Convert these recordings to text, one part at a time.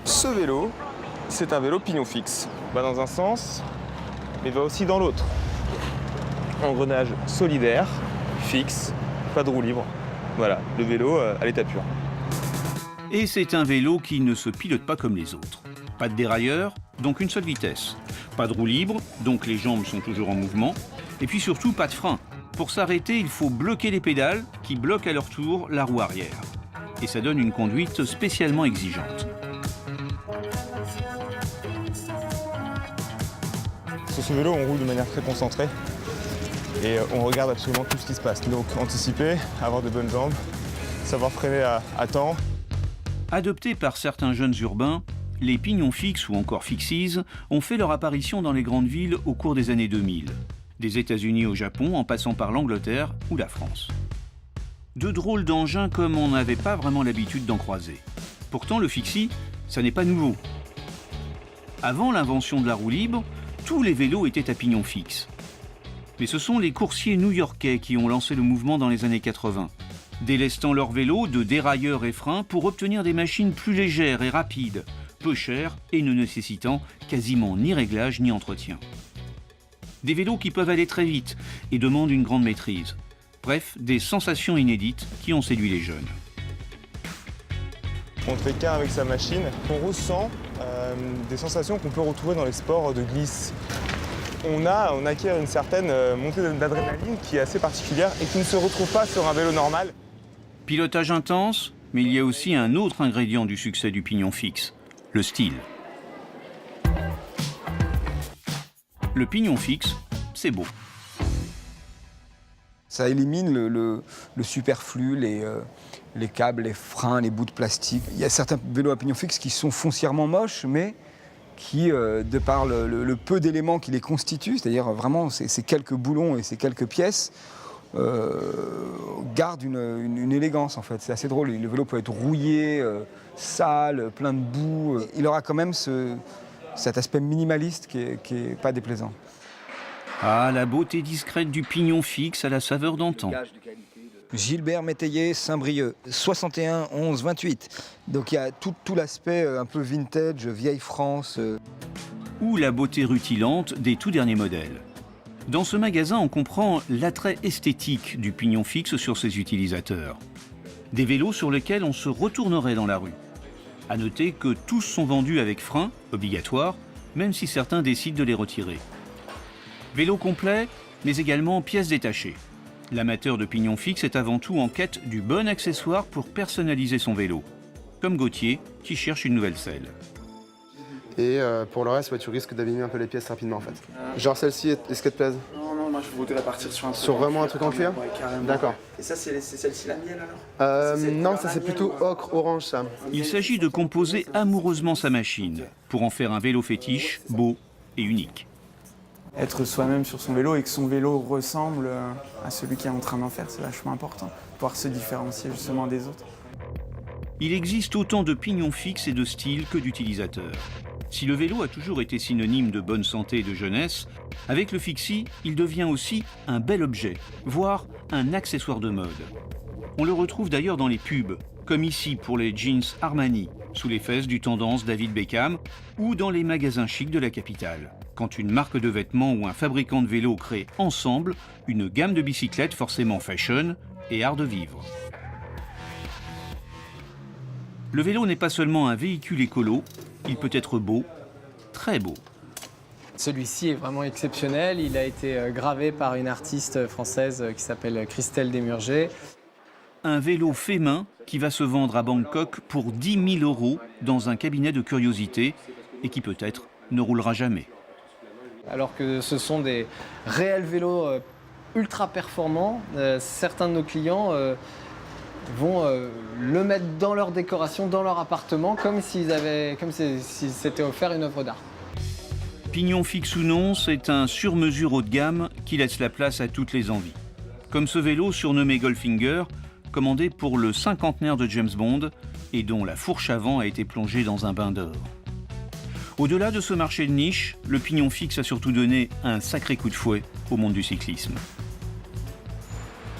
Ce vélo, c'est un vélo pignon fixe. Va dans un sens, mais va aussi dans l'autre. Engrenage solidaire, fixe, pas de roue libre. Voilà, le vélo à l'état pur. Et c'est un vélo qui ne se pilote pas comme les autres. Pas de dérailleur, donc une seule vitesse. Pas de roue libre, donc les jambes sont toujours en mouvement. Et puis surtout, pas de frein. Pour s'arrêter, il faut bloquer les pédales qui bloquent à leur tour la roue arrière. Et ça donne une conduite spécialement exigeante. Sur ce vélo, on roule de manière très concentrée et on regarde absolument tout ce qui se passe. Donc anticiper, avoir de bonnes jambes, savoir freiner à temps. Adoptés par certains jeunes urbains, les pignons fixes ou encore fixies ont fait leur apparition dans les grandes villes au cours des années 2000. Des États-Unis au Japon, en passant par l'Angleterre ou la France. Deux drôles d'engins comme on n'avait pas vraiment l'habitude d'en croiser. Pourtant, le fixie, ça n'est pas nouveau. Avant l'invention de la roue libre, tous les vélos étaient à pignon fixe. Mais ce sont les coursiers new-yorkais qui ont lancé le mouvement dans les années 80, délestant leurs vélos de dérailleurs et freins pour obtenir des machines plus légères et rapides, peu chères et ne nécessitant quasiment ni réglage ni entretien. Des vélos qui peuvent aller très vite et demandent une grande maîtrise. Bref, des sensations inédites qui ont séduit les jeunes. On ne fait qu'un avec sa machine. On ressent des sensations qu'on peut retrouver dans les sports de glisse. On acquiert une certaine montée d'adrénaline qui est assez particulière et qui ne se retrouve pas sur un vélo normal. Pilotage intense, mais il y a aussi un autre ingrédient du succès du pignon fixe, le style. Le pignon fixe, c'est beau. Ça élimine le superflu, les câbles, les freins, les bouts de plastique. Il y a certains vélos à pignon fixe qui sont foncièrement moches, mais qui, de par le peu d'éléments qui les constituent, c'est-à-dire vraiment ces quelques boulons et ces quelques pièces, gardent une élégance en fait. C'est assez drôle. Le vélo peut être rouillé, sale, plein de boue. Il aura quand même cet aspect minimaliste qui est pas déplaisant. Ah, la beauté discrète du pignon fixe à la saveur d'antan. Gilbert Métayer, Saint-Brieuc, 61 11 28. Donc il y a tout l'aspect un peu vintage, vieille France. Ou la beauté rutilante des tout derniers modèles. Dans ce magasin, on comprend l'attrait esthétique du pignon fixe sur ses utilisateurs. Des vélos sur lesquels on se retournerait dans la rue. À noter que tous sont vendus avec frein, obligatoire, même si certains décident de les retirer. Vélo complet, mais également pièces détachées. L'amateur de pignon fixe est avant tout en quête du bon accessoire pour personnaliser son vélo. Comme Gauthier, qui cherche une nouvelle selle. Et pour le reste, ouais, tu risques d'abîmer un peu les pièces rapidement en fait. Genre celle-ci, est-ce qu'elle te plaise? Non, moi je voudrais partir sur un truc. Sur vraiment un truc en cuir? Ouais, carrément. D'accord. Et ça, c'est celle-ci la mienne alors? Non, ça c'est plutôt ocre, orange ça. Il s'agit de composer amoureusement sa machine pour en faire un vélo fétiche, beau et unique. Être soi-même sur son vélo et que son vélo ressemble à celui qui est en train d'en faire, c'est vachement important. Pouvoir se différencier justement des autres. Il existe autant de pignons fixes et de styles que d'utilisateurs. Si le vélo a toujours été synonyme de bonne santé et de jeunesse, avec le fixie, il devient aussi un bel objet, voire un accessoire de mode. On le retrouve d'ailleurs dans les pubs, comme ici pour les jeans Armani, sous les fesses du tendance David Beckham, ou dans les magasins chics de la capitale, quand une marque de vêtements ou un fabricant de vélos crée ensemble une gamme de bicyclettes forcément fashion et art de vivre. Le vélo n'est pas seulement un véhicule écolo, il peut être beau, très beau. Celui-ci est vraiment exceptionnel. Il a été gravé par une artiste française qui s'appelle Christelle Desmurger. Un vélo fait main qui va se vendre à Bangkok pour 10 000 € dans un cabinet de curiosité et qui peut-être ne roulera jamais. Alors que ce sont des réels vélos ultra performants, certains de nos clients vont le mettre dans leur décoration, dans leur appartement, comme s'ils s'étaient offert une œuvre d'art. Pignon fixe ou non, c'est un sur-mesure haut de gamme qui laisse la place à toutes les envies. Comme ce vélo surnommé Goldfinger, commandé pour le cinquantenaire de James Bond et dont la fourche avant a été plongée dans un bain d'or. Au-delà de ce marché de niche, le pignon fixe a surtout donné un sacré coup de fouet au monde du cyclisme.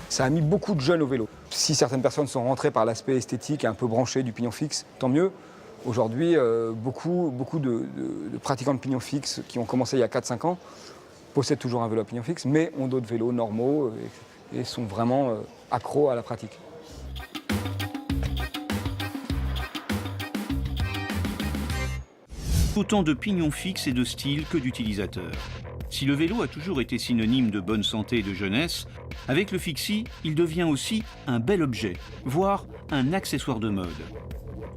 Ça a mis beaucoup de jeunes au vélo. Si certaines personnes sont rentrées par l'aspect esthétique et un peu branchées du pignon fixe, tant mieux. Aujourd'hui, beaucoup de pratiquants de pignon fixe qui ont commencé il y a 4-5 ans possèdent toujours un vélo à pignon fixe, mais ont d'autres vélos normaux et sont vraiment accros à la pratique. Autant de pignons fixes et de styles que d'utilisateurs. Si le vélo a toujours été synonyme de bonne santé et de jeunesse, avec le fixie, il devient aussi un bel objet, voire un accessoire de mode.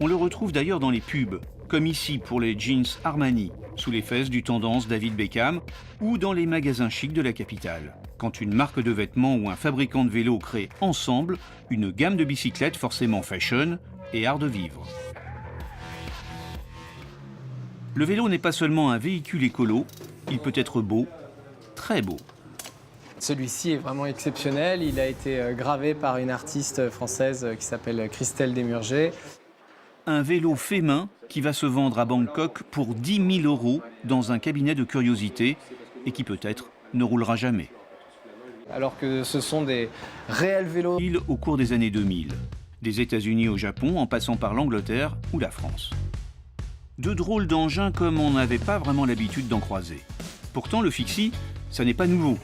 On le retrouve d'ailleurs dans les pubs, comme ici pour les jeans Armani, sous les fesses du tendance David Beckham, ou dans les magasins chics de la capitale, quand une marque de vêtements ou un fabricant de vélos crée ensemble une gamme de bicyclettes forcément fashion et art de vivre. Le vélo n'est pas seulement un véhicule écolo, il peut être beau, très beau. Celui-ci est vraiment exceptionnel. Il a été gravé par une artiste française qui s'appelle Christelle Desmurger. Un vélo fait main qui va se vendre à Bangkok pour 10 000 € dans un cabinet de curiosité et qui peut-être ne roulera jamais. Alors que ce sont des réels vélos. Au cours des années 2000, des États-Unis au Japon en passant par l'Angleterre ou la France. Deux drôles d'engins comme on n'avait pas vraiment l'habitude d'en croiser. Pourtant, le fixie, ça n'est pas nouveau.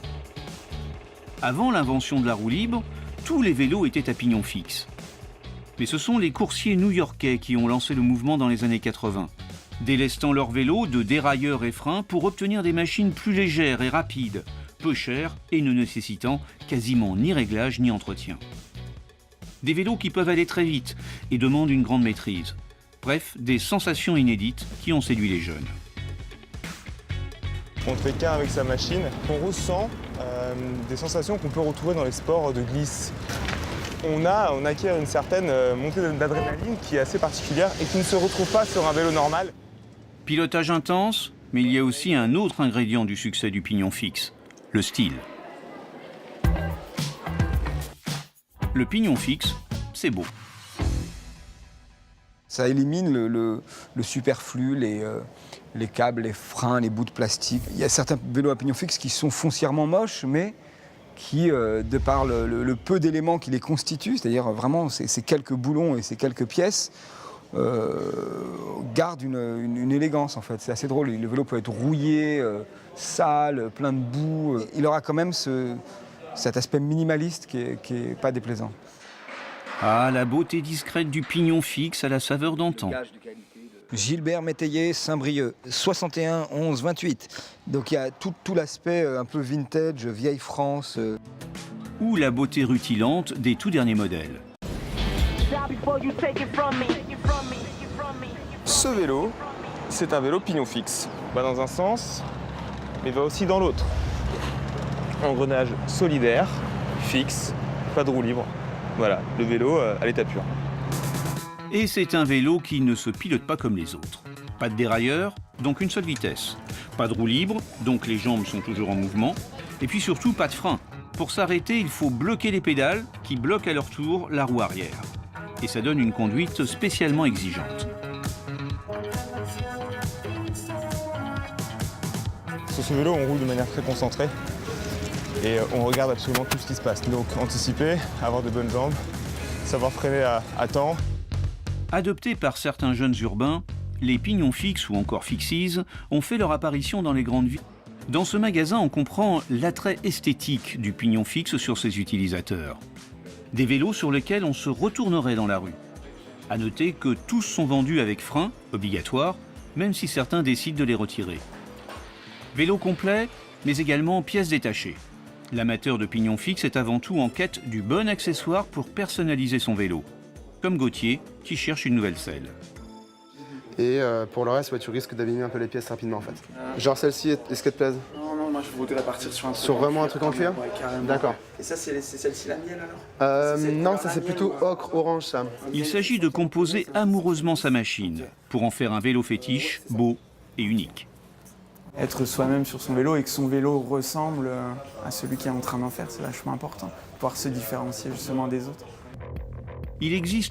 Avant l'invention de la roue libre, tous les vélos étaient à pignon fixe. Mais ce sont les coursiers new-yorkais qui ont lancé le mouvement dans les années 80, délestant leurs vélos de dérailleurs et freins pour obtenir des machines plus légères et rapides, peu chères et ne nécessitant quasiment ni réglage ni entretien. Des vélos qui peuvent aller très vite et demandent une grande maîtrise. Bref, des sensations inédites qui ont séduit les jeunes. On ne fait qu'un avec sa machine. On ressent des sensations qu'on peut retrouver dans les sports de glisse. On acquiert une certaine montée d'adrénaline qui est assez particulière et qui ne se retrouve pas sur un vélo normal. Pilotage intense, mais il y a aussi un autre ingrédient du succès du pignon fixe, le style. Le pignon fixe, c'est beau. Ça élimine le superflu, les câbles, les freins, les bouts de plastique. Il y a certains vélos à pignon fixe qui sont foncièrement moches, mais qui, de par le peu d'éléments qui les constituent, c'est-à-dire vraiment ces quelques boulons et ces quelques pièces, gardent une élégance en fait. C'est assez drôle. Le vélo peut être rouillé, sale, plein de boue. Il aura quand même cet aspect minimaliste qui est pas déplaisant. Ah, la beauté discrète du pignon fixe à la saveur d'antan. Gilbert Métayer, Saint-Brieuc, 61 11 28. Donc il y a tout l'aspect un peu vintage, vieille France. Ou la beauté rutilante des tout derniers modèles. Ce vélo, c'est un vélo pignon fixe. Va dans un sens, mais va aussi dans l'autre. Engrenage solidaire, fixe, pas de roue libre. Voilà, le vélo à l'état pur. Et c'est un vélo qui ne se pilote pas comme les autres. Pas de dérailleur, donc une seule vitesse. Pas de roue libre, donc les jambes sont toujours en mouvement. Et puis surtout, pas de frein. Pour s'arrêter, il faut bloquer les pédales qui bloquent à leur tour la roue arrière. Et ça donne une conduite spécialement exigeante. Sur ce vélo, on roule de manière très concentrée et on regarde absolument tout ce qui se passe. Donc anticiper, avoir de bonnes jambes, savoir freiner à temps. Adoptés par certains jeunes urbains, les pignons fixes ou encore fixies ont fait leur apparition dans les grandes villes. Dans ce magasin, on comprend l'attrait esthétique du pignon fixe sur ses utilisateurs. Des vélos sur lesquels on se retournerait dans la rue. À noter que tous sont vendus avec frein, obligatoire, même si certains décident de les retirer. Vélo complet, mais également pièces détachées. L'amateur de pignon fixe est avant tout en quête du bon accessoire pour personnaliser son vélo. Comme Gauthier, qui cherche une nouvelle selle. Et pour le reste, ouais, tu risques d'abîmer un peu les pièces rapidement en fait. Genre celle-ci, est-ce qu'elle te plaise? Non, moi je voudrais partir sur un truc. Sur vraiment un truc en cuir? Ouais, carrément. D'accord. Et ça, c'est celle-ci la mienne alors? Non, ça c'est plutôt ocre, orange ça. Il s'agit de composer amoureusement sa machine pour en faire un vélo fétiche, beau et unique. Être soi-même sur son vélo et que son vélo ressemble à celui qui est en train d'en faire, c'est vachement important. Pouvoir se différencier justement des autres. Il existe